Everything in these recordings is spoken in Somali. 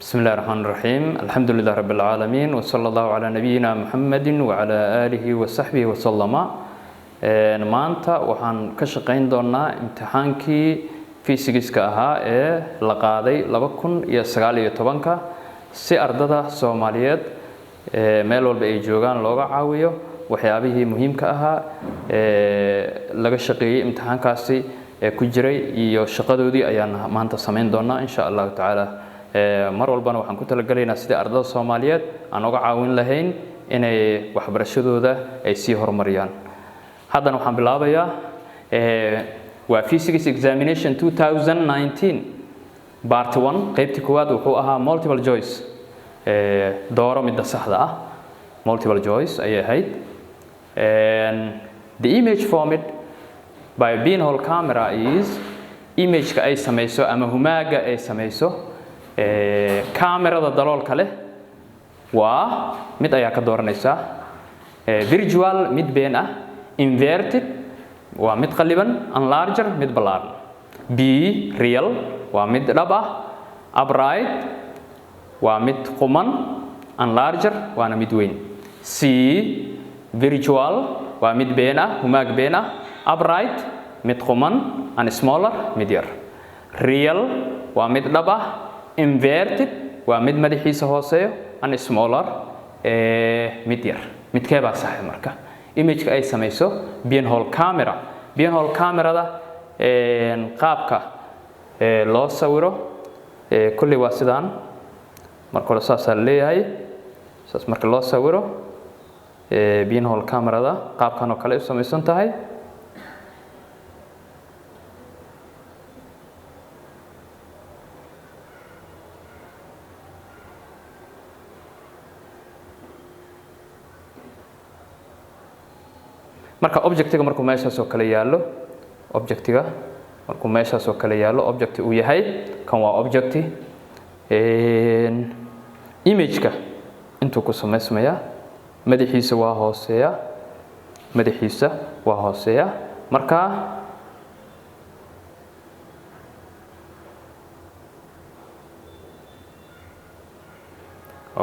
بسم الله الرحمن الرحيم الحمد لله رب العالمين وصلى الله على نبينا محمد وعلى آله وصحبه وسلم maanta waxaan ka shaqeyn doonaa imtixaankii physics-ka ahaa ee la qaaday 2019 si ardada Soomaaliyeed meel walba ay joogaan looga caawiyo waxyaabihii muhiimka ahaa laga shaqeeyay imtixaankaasi ku jiray iyo shaqadoodii ayaan maanta sameyn doonaa insha Allah taala mar walbana waxaan ku talagalaynaa sidii ardada Soomaaliyeed aan uga caawin lahayn inay waxbarashadooda ay sii horumariyaan haddana waxaan bilaabayaa waa physics examination 2019 part 1 qaybtii koowaad wuxuu ahaa multiple choice dooro midda saxda ah multiple choice ayay ahayd the image formed by a pinhole camera is image-ka ay samayso ama humaaga ay samayso kamerada daloolka leh waa mid ayaa ka dooranaysa virtual mid been ah inverted waa mid qaliban enlarger mid ballaaran b real waa mid dhab ah upright waa mid quman enlarger waana mid weyn c virtual waa mid been ah humaag been ah upright mid quman and smaller mid yar real waa mid dhab ah inverted waa mid madaxiisa hooseeyo and smaller mid yar midkee baa sax marka image-ka ay samayso pinhole camera pinhole camera-da qaabka loo sawiro kulli waa sidaan marka hore saas leeyahay saas marka loo sawiro pinhole camera-da qaabkan oo kale u samaysan tahay marka objectiga markuu meeshaas oo kale yaalo objectiga markuu meeshaas oo kale yaalo object uu yahay kan waa object image-ka intuu ku samaysmaya madaxiisa waa hooseeya marka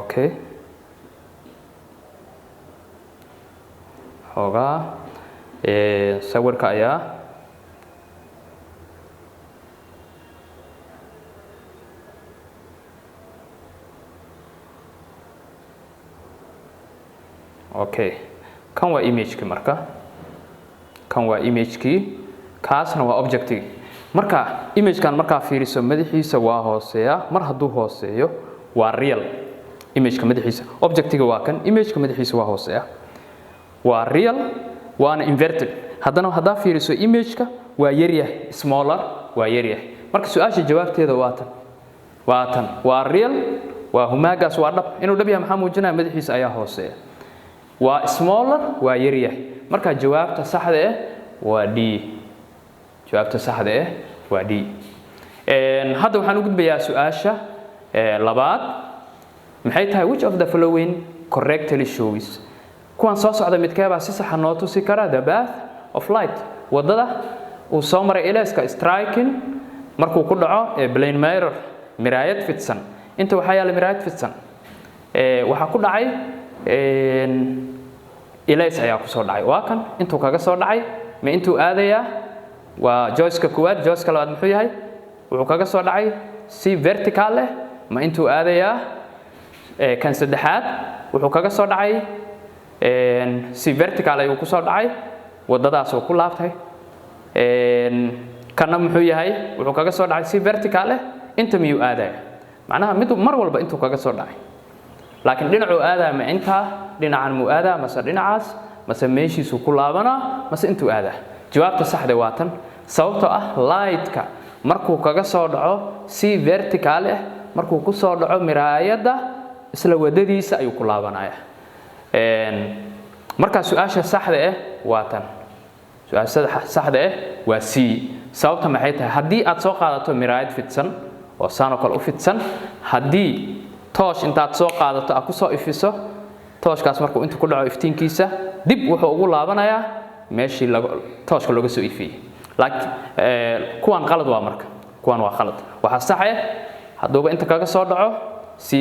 okay hogaa sawirka ayaa okay kan waa image-kii marka kan waa image-kii kaasna waa object-kii marka image-kan markaa fiiriso madaxiisa waa hooseeya mar hadduu hooseeyo waa real image-ka madaxiisa object-ga waa kan image-ka madaxiisa waa hooseeya waa real waana inverted haddana haddaa fiiriso image-ka waa yaryahay smaller waa yaryahay marka su-aasha jawaabteeda waa tan waa real waa humaagaas waa dhab inuu dhab yahay maxaa muujinaya madaxiisa ayaa hooseeya waa smaller waa yaryahay marka jawaabta saxda ah waa d jawaabta saxda ah waa d hadda waxaan u gudbayaa su-aasha labaad maxay tahay which of the following correctly shows kuwan soo socda midkee baa si sax ah noo tusi kara the path of light wadada uu soo maray ilayska striking markuu ku dhaco plane mirror miraayad fidsan inta waxa yaala miraayad fidsan waxa ku dhacay ilays ayaa ku soo dhacay waa kan intuu kaga soo dhacay ma intuu aadaya waa joyska koowaad joyska labaad muxuu yahay wuxuu kaga soo dhacay si vertical leh ma intuu aadaya kan saddexaad wuxuu kaga soo dhacay si vertical ayuu ku soo dhacay wadadaas oo ku laabtay kana muxuu yahay wuxuu kaga soo dhacay si vertical ah inta miyuu aadaya macnaha mid mar walba intuu kaga soo dhacay laakiin dhinacuu aadaya ma inta dhinacan muu aadaa mase dhinacaas mase meeshiisu ku laabanaa mase intuu aadaa jawaabta saxda waa tan sababtoo ah light-ka markuu kaga soo dhaco si vertical ah markuu ku soo dhaco miraayadda isla wadadiisa ayuu ku laabanaya marka su-aasha saxda ah waa tan su-aasha saxda ah waa c sababta maxay tahay haddii aad soo qaadato miraayad fidsan oo saano kale u fidsan haddii toosh intaad soo qaadato aad ku soo ifiso tooshkaas markuu inta ku dhaco iftiinkiisa dib wuxuu ugu laabanayaa meeshii tooshka looga soo ifiyey laakiin kuwan qalad waa marka kuwan waa qalad waxa sax ah hadduuba inta kaga soo dhaco si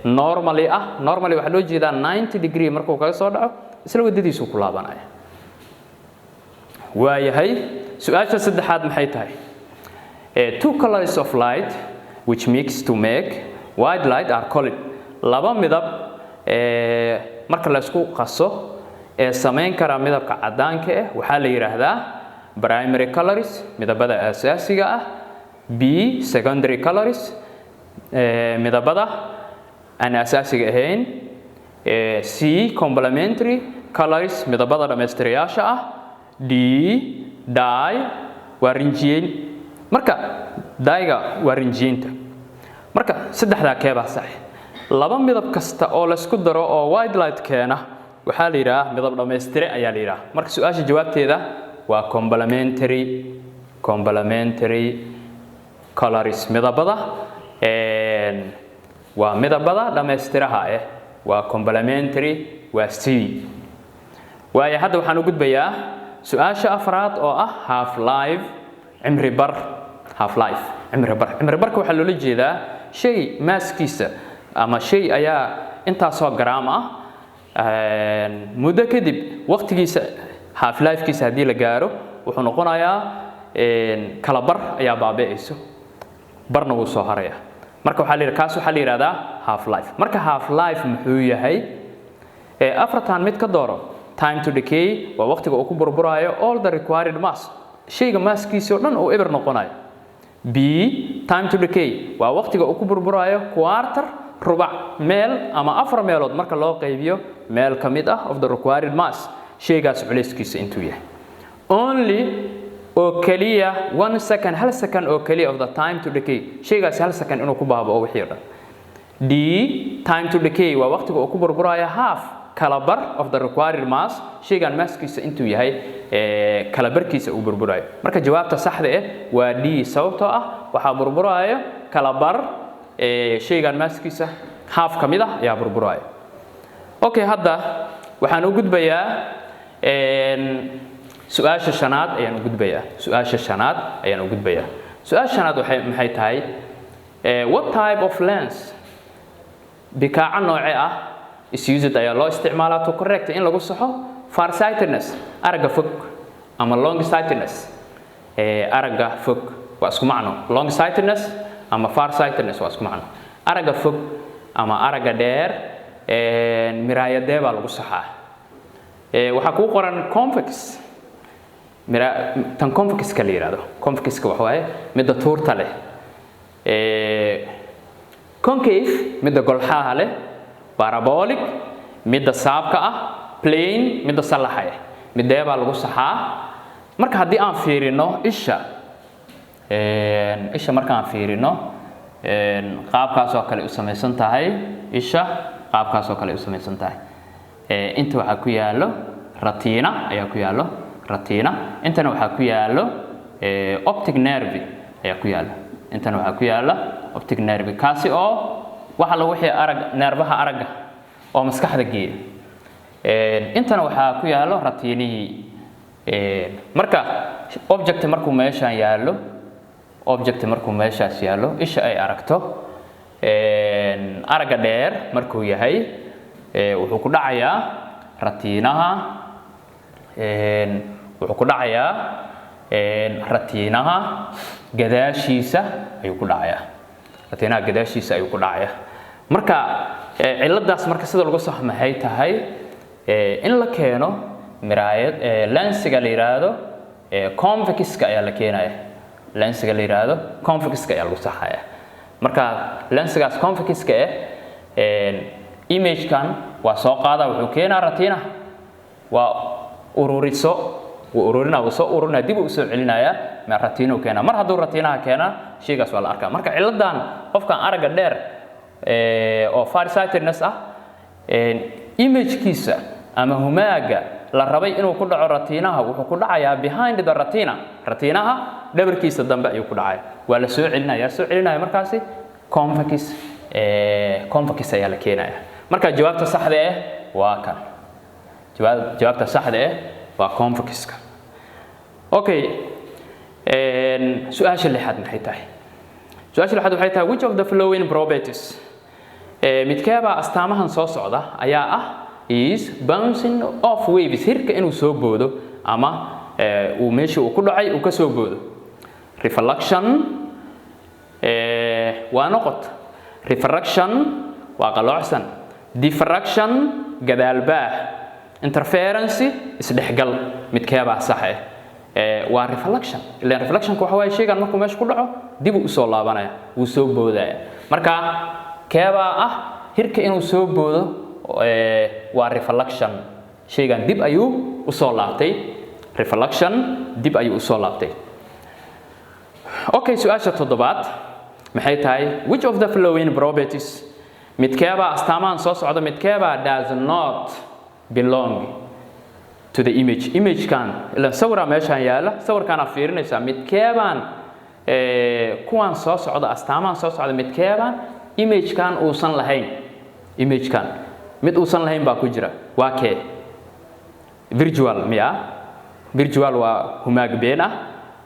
normally waxa loo jeedaa 90 degree markuu kaga soo dhaco isla wadadiisu ku laabanaya waayahay su'aasha saddexaad maxay tahay two colors of light which mix to make white light are colored laba midab marka la isku qaso sameyn kara midabka cadaanka waxa la yiraahdaa primary colors midabada asaasiga ah b secondary colors midabada aan asaasiga ahayn c complementary colors midabada dhameystirayaasha ah d dye waa rinjiyeyn marka dye-ga waa rinjiyeynta marka saddexda keeba sax laba midab kasta oo la isku daro oo white light keena waxa la yiraahdaa midab dhameystire ayaa la yiraahdaa marka su'aasha jawaabteeda waa complementary colors midabada waa midabada dhameystiraha waa complementary waa c waayo hadda waxaan u gudbayaa su'aasha afraad oo ah half life cimri bar cimri barka waxa loo jeedaa shay maaskiisa ama shay ayaa intaasoo gram muddo kadib waqtigiisa half life-kiisa hadii la gaaro wuxuu noqonayaa kala bar ayaa baabi'ayso barna wuu soo haraya marka waxa la yiraahdaa half life marka half life muxuu yahay afartan mid ka dooro time to decay waa waqtiga uu ku burburayo all the required mass shayga masskiisa oo dhan uu eber noqonayo b time to decay waa waqtiga uu ku burburayo quarter rubac meel ama afar meelood marka loo qaybiyo meel kamid of the required mass shaygaas culayskiisa intuu yahay only oo kaliya 1 second hal second oo kaliya of the time to decay shaygaas hal second inuu ku baabao wixii dhan d time to decay waa waqtiga uu ku burburayo half kala bar of the required mass shaygan masskiisa intuu yahay kala barkiisa uu burburayo marka jawaabta saxda waa d sababtoo waxa burburayo kala bar shaygan masskiisa half kamid ayaa burburayo okay hadda waxaan u gudbayaa su'aasha shanaad ayaan u gudbayaa su'aasha shanaad maxay tahay what type of lens bikaaca nooce is used ayaa loo isticmaalaa to correct in lagu saxo farsightedness araga fog ama longsightedness araga fog waa isku macno longsightedness ama farsightedness waa isku macno araga fog ama araga dheer miraayadee baa lagu saxaa waxa ku qoran convex tan convex-ka la yiraahdo convex-ka waxa waaye midda tuurta leh concave midda golxaha leh parabolic midda saabka plane midda salaxa midee baa lagu saxaa marka haddii aan fiirino isha markaan fiirino qaabkaas oo kale u samaysan tahay isha qaabkaas oo kale u samaysan tahay inta waxa ku yaalo retina ayaa ku yaalo retina intana waxa ku yaalo optic nerve ayaa ku yaalo intana waxa ku yaala optic nerve kaasi oo waxa lagu wixii nervaha araga oo maskaxda geeya intana waxa ku yaalo retinihii marka object markuu meeshaan yaalo isha ay aragto araga dheer markuu yahay wuxuu ku dhacayaa retinaha gadaashiisa ayuu ku dhacayaa marka ciladaas marka sida lagu saxo maxay tahay in la keeno miraayad lensiga la yiraahdo convex-ka ayaa la keenaya lensiga la yiraahdo convex-ka ayaa lagu saxaya marka lensigaas convex-ka image-kan waa soo qaada wuxuu keenaa retina waa soo ururina dib u soo celinaya ma retina keena mar hadduu retinaha keena shaygaas waa la arkaa marka ciladan qofkan araga dheer oo farsightedness image-kiisa ama humaaga la rabay inuu ku dhaco retinaha wuxuu ku dhacayaa behind the retinaha dhabarkiisa dambe ayuu ku dhacay waa la soo celinaya markaasi convex ayaa la keenaya marka jawaabta saxda waa kan jawaabta saxda waa convex-ka okay su'aasha lixaad maxay tahay su-aasha lixaad waxay tahay which of the following properties midkeeba astaamahan soo socda ayaa ah is bouncing off waves hirka inuu soo boodo ama uu meeshii uu ku dhacay uu ka soo boodo reflection waa noqot refraction waa qaloocsan diffraction gadaalbaah interference isdhexgal midkeeba sax waa reflection ilaa reflection waxa way sheegan markuu meesha ku dhaco dib u soo laabanaya uu soo boodaya marka keeba ah hirka inuu soo boodo waa reflection sheegan dib ayuu u soo laabtay reflection dib ayuu u soo laabtay okay su'aasha toddobaad maxay tahay which of the following properties midkeeba astaamahan soo socda midkeeba does not belong to the image kan ila sawira meeshan yaala sawirkan fiirinaysa midkeeban kuwan soo socda astaamahan soo socda midkeeban image kan uusan lahayn image kan mid uusan lahayn baa ku jira waa kee virtual virtual waa humaag been ah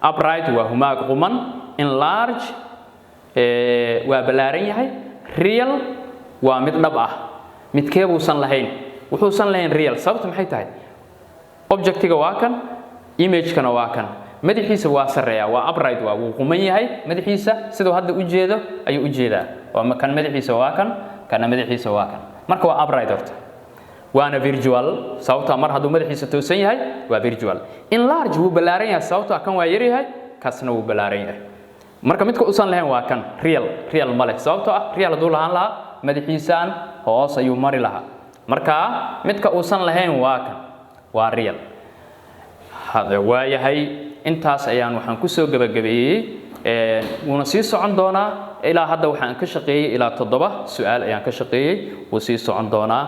upright waa humaag quman enlarge waa balaaran yahay real waa mid dhab ah midkeeb uusan lahayn wuxuusan lahayn real sababtu maxay tahay objectiga waa kan image-kana waa kan madaxiisa waa sareeya waa upright waa uu quman yahay madaxiisa sidoo hadda u jeedo ayuu u jeedaa waa kan madaxiisa waa kan kana madaxiisa waa kan marka waa upright horta waana virtual sababta mar hadduu madaxiisa toosan yahay waa virtual enlarge wuu balaaran yahay sababta kan waa yar yahay kasna wuu balaaran yahay marka midka uusan lahayn waa kan real male sababta ah real hadduu lahaan lahaa madaxiisaan hoos ayuu mari lahaa marka midka uusan lahayn waa kan waa real hada waa yahay intaas ayaan waxaan ku soo gabagabeeyay wuuna sii socon doonaa ilaa hadda waxaan ka shaqeeyay ilaa 7 su'aal ayaan ka shaqeeyay wuu sii socon doonaa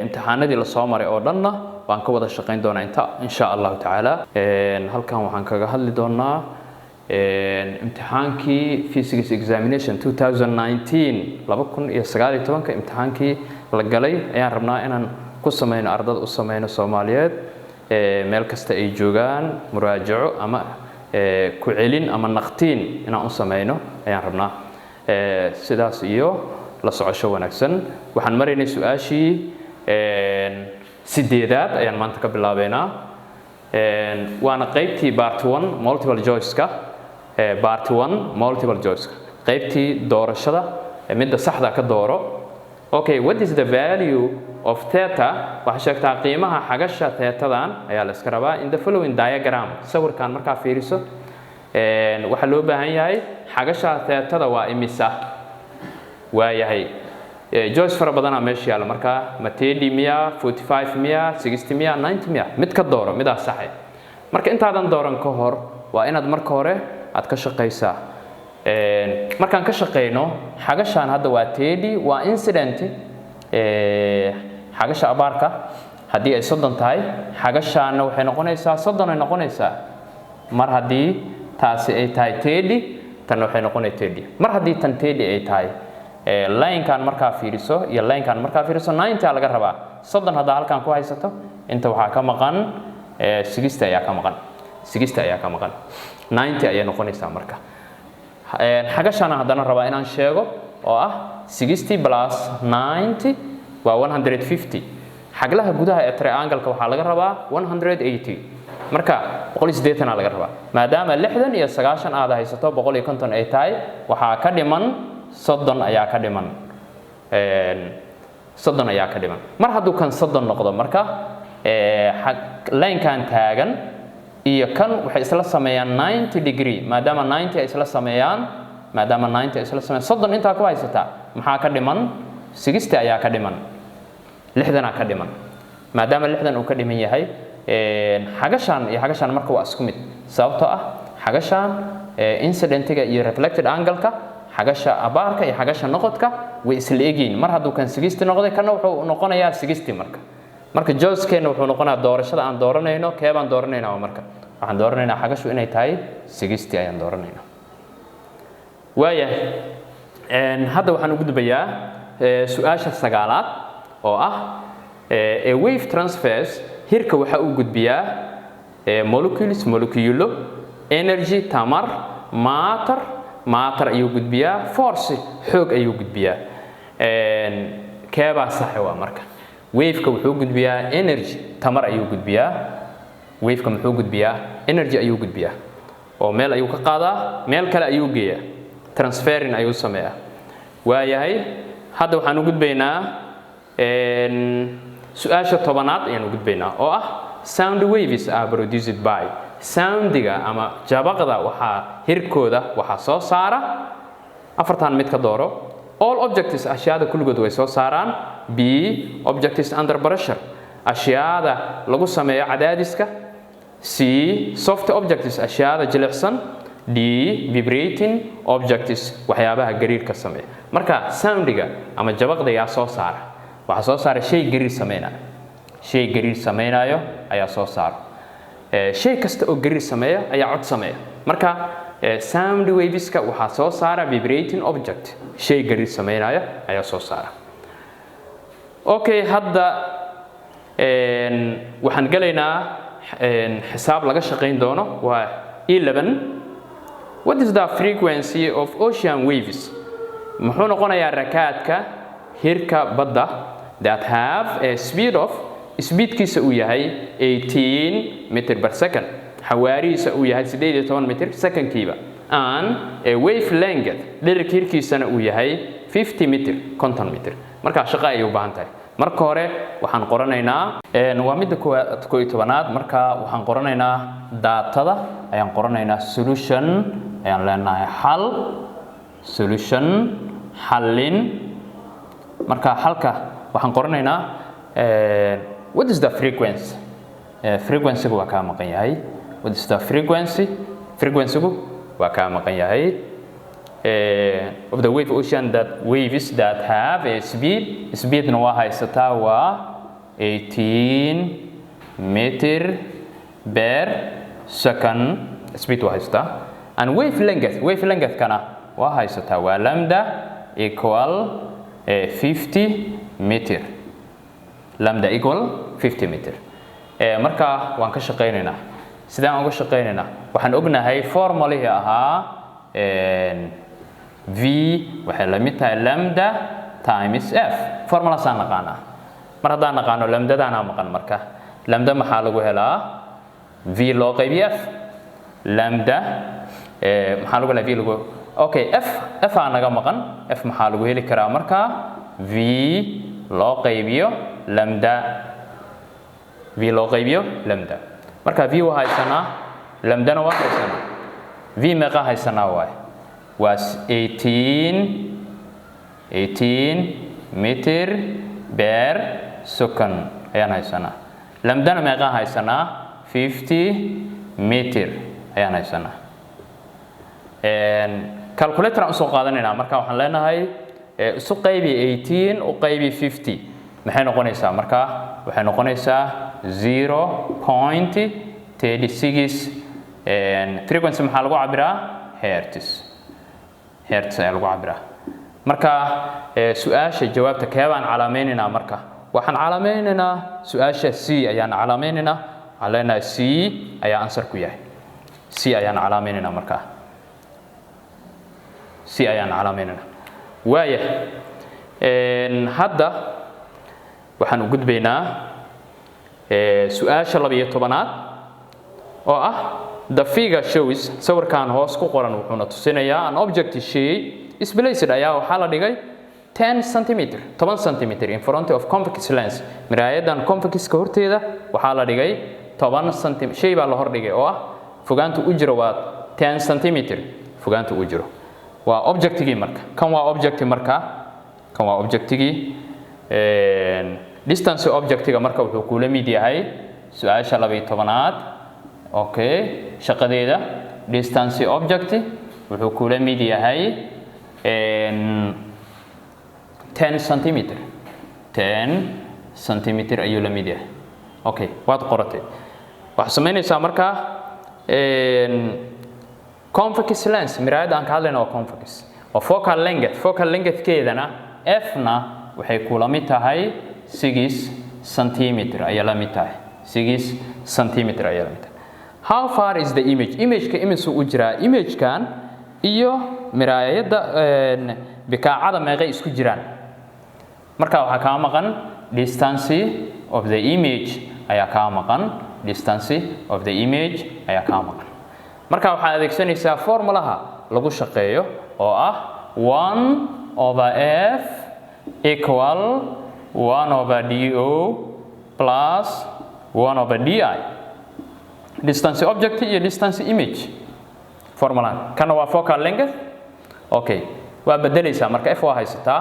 imtixaanadii la soo maray oo dhanna waan ka wada shaqeyn doonaa inta insha Allah taala halkan waxaan kaga hadli doonaa imtixaankii physics examination 2019 imtixaankii la galay ayaan rabnaa inaan ku sameeyno ardada u sameeyno Soomaaliyeed meel kasta ay joogaan muraajaco ama ku celin ama naqtiin inaan u sameeyno ayaan rabnaa sidaas iyo la socosho wanaagsan waxaan maraynay su'aashii sideedaad ayaan maanta ka bilaabeynaa waana qaybtii part 1 multiple choice-ka part 1 multiple choice-ka qaybtii doorashada midda saxda ka dooro okay what is the value of theta waxa sheegtaa qiimaha xagasha thetadan ayaa la iska rabaa in the following diagram sawirkan marka fiiriso waxa loo baahan yahay xagasha thetada waa imisa waa yahay choice fara badan meesha yaala marka ma 30 miya 45 miya 60 miya 90 miya mid ka dooro midaa sax ah marka intaadan dooran ka hor waa inaad marka hore aad ka shaqeysaa markaan ka shaqeyno xagashan hadda waa 30 waa incident xagasha abaarka haddii ay 30 tahay xagashaana waxay noqonaysaa 30 ay noqonaysaa mar haddii taasi ay tahay 30 tan waxay noqonaysaa 30 mar haddii tan 30 ay tahay line-kan markaa fiiriso iyo line-kan markaa fiiriso 90 laga rabaa 30 hadda halkan ku haysato inta waxa ka maqan 60 ayaa ka maqan 60 ayaa ka maqan 90 ayaa noqonaysaa marka xagashana haddana rabaa inaan sheego oo ah 60 plus 90 waa 150 xaglaha gudaha ee triangle-ka waxa laga rabaa 180 marka 180 laga rabaa maadaama 60 iyo 90 aad haysato 150 ay tahay waxa ka dhiman 30 ayaa ka dhiman 30 ayaa ka dhiman mar hadduu kan 30 noqdo marka line-kan taagan iyo kan waxay isla sameeyaan 90 degree maadaama 90 ay isla sameeyaan 30 inta ku haysataa maxaa ka dhiman 60 ayaa ka dhiman 60 ka dhiman maadaama 60 uu ka dhiman yahay xagashan iyo xagashan marka waa isku mid sababtoo ah xagashan incidentiga iyo reflected angle-ka xagasha abaarka iyo xagasha noqodka way isla eegeen mar hadduu kan 60 noqday kana wuxuu noqonayaa 60 marka choice-keena wuxuu noqonayaa doorashada aan dooranayno keebaan dooranaynaa marka waxaan dooranaynaa xagashu inay tahay 60 ayaan dooranaynaa waaya hadda waxaan ugu gudbayaa su'aasha 9aad oo ah a wave transfers hirka waxa uu gudbiyaa moleculo energy tamar matter matter ayuu gudbiyaa force xoog ayuu gudbiyaa keebaa sax waa marka wave-ka wuxuu gudbiyaa energy tamar ayuu gudbiyaa wave-ka muxuu gudbiyaa energy ayuu gudbiyaa oo meel ayuu ka qaadaa meel kale ayuu geeyaa transferring ayuu sameeyaa waayahay hadda waxaan u gudbaynaa su'aasha 10aad ayaan u gudbaynaa oo ah sound waves are produced by soundiga ama jabaqda waxaa hirkooda waxaa soo saara afartan mid ka dooro all objects ashyaada kulligood way soo saaraan b objects under pressure ashyaada lagu sameeyo cadaadiska c soft objects ashyaada jilicsan d vibrating objects waxyaabaha gariirka sameeya marka soundiga ama jabaqda yaa soo saara waxa soo saara shay gariir sameeynaayo ayaa soo saara shay kasta oo gariir sameeya ayaa cod sameeya marka sound waveska waxa soo saara vibrating object shay gariir sameynaayo ayaa soo saara okay hadda waxaan galaynaa xisaab laga shaqeyn doono waa 11 what is the frequency of ocean waves muxuu noqonayaa rakaadka hirka badda that have a speed of speedkiisa uu yahay 18 meter per second xawaarihiisa uu yahay 18 meter secondkiiba and a wave length dhererka hirkiisana uu yahay 50 meter 50 meter marka shaqo ay u baahan tahay marka hore waxaan qoranaynaa waa midda 11aad marka waxaan qoranaynaa daatada ayaan qoranaynaa solution ayaan leenahay xal solution xallin marka halka waxaan qoranaynaa what is the frequency frequency waa ka maqan yahay what is the frequency waa ka maqan yahay of the wave ocean that waves that have a speed na waa haysataa waa 18 meter per second speed waa haysataa and wave length kana waa haysataa waa lambda equal 50 meter lambda equal 50 meter marka waan ka shaqeynaynaa sidaan uga shaqeynaynaa waxaan ognahay formulahi ahaa v waxay la mid tahay lambda times f formula saan naqaanaa mar haddaan naqaano lambdadaana maqan marka lambda maxaa lagu helaa v loo qaybiyo f lambda maxaa lagu helaa v lagu okay f aa naga maqan f maxaa lagu heli karaa marka v loo qaybiyo lambda marka v waa haysanaa lambdana waa haysanaa v meeqa haysanaa waa 18 meter per second ayaan haysanaa lambdana meeqa haysanaa 50 meter ayaan haysanaa calculator aan soo qaadanaynaa marka waxaan leenahay isu qaybi 18 u qaybi 50 maxay noqonaysaa marka waxay noqonaysaa 0.36 frequency maxaa lagu cabiraa hertz ayaa lagu cabiraa marka su'aasha jawaabta keebaan calaamaynaynaa marka waxaan calaamaynaynaa su'aasha c ayaan calaamaynaynaa waxaan leenahay c ayaa answer ku yahay c ayaan calaamaynaynaa marka c ayaan calaamaynaynaa waaya hadda waxaan u gudbaynaa su'aasha 12aad oo ah the figure shows sawirkan hoos ku qoran wuxuuna tusinayaa an object shay is placed ayaa waxaa la dhigay 10 cm in front of convex lens miraayadan convexka horteeda waxaa la dhigay 10 cm shay baa la hor dhigay oo ah fogaanta u jiro waa 10 cm fogaanta u jiro waa objectigii marka kan waa objectigii distance objectiga marka wuxuu kula mid yahay su'aasha 12aad okay shaqadeeda distance object wuxuu kula mid yahay 10 cm ayuu la mid yahay okay waad qoratay waxaad samaynaysaa marka convex lens miraayada aan ka hadlayno waa convex oo focal length keedana f na waxay kula mid tahay 6 cm ayaa la mid tahay 6 cm ayaa la mid tahay how far is the image ka imise u jiraa image kan iyo miraayadda bikaacada meeqay isku jiraan marka waxa ka maqan distance of the image ayaa ka maqan distance of the image ayaa ka maqan marka waxa adeegsanaysaa formulaha lagu shaqeeyo oo ah 1 over f equal 1 over do plus 1 over di distance object iyo distance image formula kana waa focal length okay waa bedelaysaa marka f waa haysataa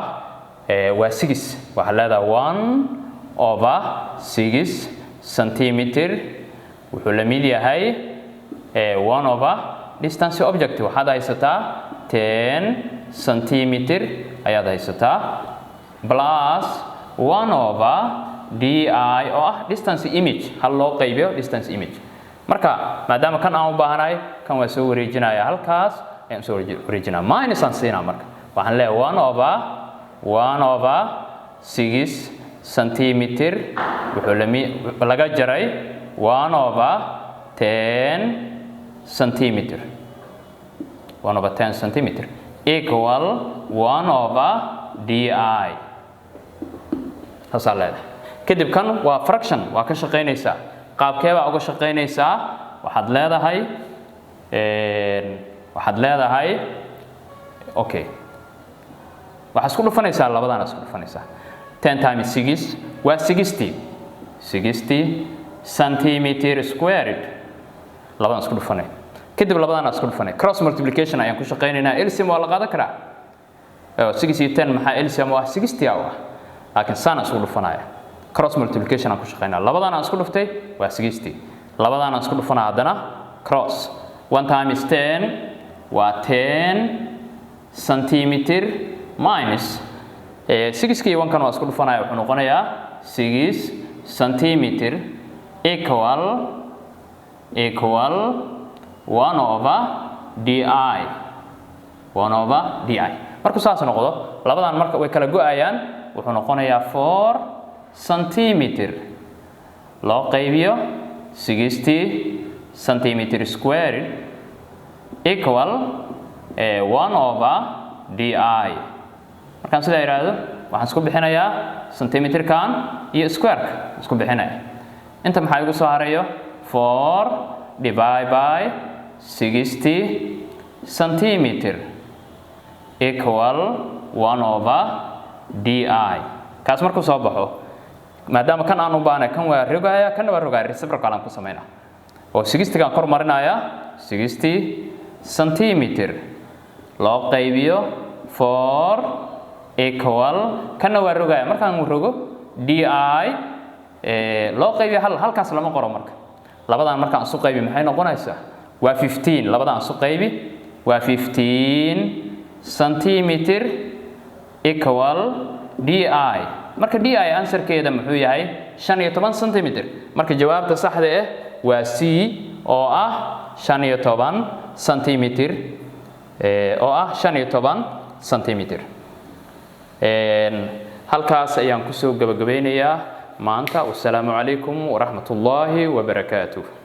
waa 6 waxa leedahay 1 over 6 centimeter wuxuu la mid yahay 1 over distance object waxaad haysataa 10 centimeter ayaad haysataa plus 1 over di oo ah distance image hal loo qaybiyo distance image marka maadaama kan aan u baahanahay kan waa soo wareejinaya halkaas ayaan soo wareejinaa minus aan siinaa marka waxaan leeyahay 1 over 6 centimeter wuxuu laga jaray 1 over 10 centimeter 1 over 10 centimeter equal 1 over di taasoo leedahay kadib kan waa fraction waa ka shaqeynaysaa qaabkee baa uga shaqeynaysaa waxaad leedahay okay waxa isku dhufanaysaa labadana isku dhufanaysaa 10 times 6 waa 60 centimeter squared labadana isku dhufanay kadib labadana isku dhufanay cross multiplication ayaan ku shaqeynaynaa LCM waa la qaadan karaa 6 iyo 10 maxaa LCM waa 60 ah laakiin sana isku dhufanaya cross multiplication aan ku shaqeynaa labadana isku dhuftay waa 60 labadana isku dhufanaa hadana cross 1 times 10 waa 10 centimeter minus 6 iyo 1 kan waa isku dhufanaya wuxuu noqonayaa 6 centimeter equal 1 over di 1 over di marka saas noqdo labadan marka way kala go'ayaan wuxuu noqonayaa 4 centimeter loo qaybiyo 60 centimeter squared equal 1 over di markaan sida yiraahdo waxaan isku bixinayaa centimeter kan iyo square isku bixinaya inta maxaa igu soo harayo 4 divided by 60 centimeter equal 1 over di kaas markuu soo baxo maadaama kan aan u baahnay kan waa rogaya kan waa rogaya reciprocal aan ku sameynaa oo 60 kan kor marinaya 60 centimeter loo qaybiyo 4 equal kan waa rogaya markaan rogo di loo qaybiyo halkaas lama qoro marka labadan markaan isu qaybi maxay noqonaysaa waa 15 labadan isu qaybi waa 15 centimeter equal di marka di answerkeeda muxuu yahay 15 centimeter marka jawaabta saxda ah waa C oo ah 15 centimeter centimeter halkaas ayaan ku soo gabagabeynayaa maanta. Wassalaamu calaykum waraxmatullaahi wabarakaatuh.